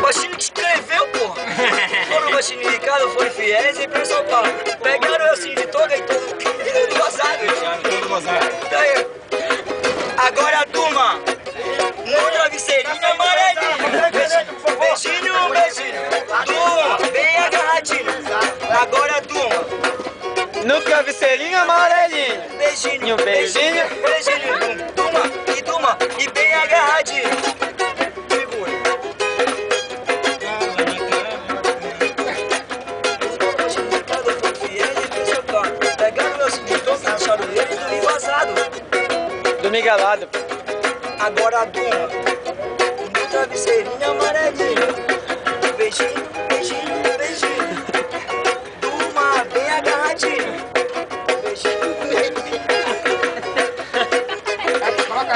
Gostinho que escreveu, pô. Foram Gostinho e Ricardo, foram fiéis e pro São Paulo. Pegaram eu assim de toga e todo gozado. Todo gozado. Daí, agora a turma, no travesseirinho amarelinho. Beijinho, beijinho. Turma, bem agarradinho. Agora a turma, No travesseirinho amarelinho. beijinho, Beijinho. beijinho. Turma, e bem agarradinho. Segura. Gostinho e Ricardo, foram fiéis e pro São Paulo. Pegaram eu assim de toga, deixaram ele tudo gozado. Do Miguelado. Agora a turma, no travesseirinho amarelinho. Beijinho, beijinho, beijinho. Turma, bem agarradinho. Beijinho, beijinho.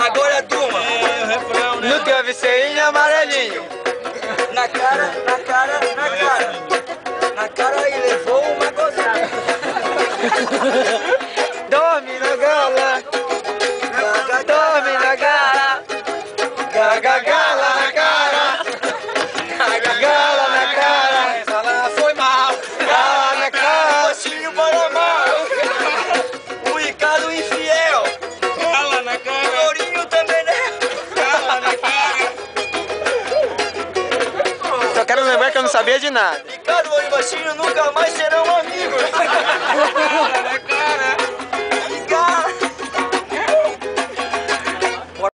Agora a turma, No travesseirinho amarelinho. na cara, na cara, na cara. Na cara e levou uma gozada. Dorme na gala. Dorme na gala. Gaga gala na cara. Gala na cara. Ela foi mal. Gala na cara. Gostinho para mal. O Ricardo infiel. Cala na O cara. Lourinho também, né? Cala na cara. Só quero lembrar que eu não sabia de nada. Ricardo e Gostinho nunca mais serão amigos. Cala na cara.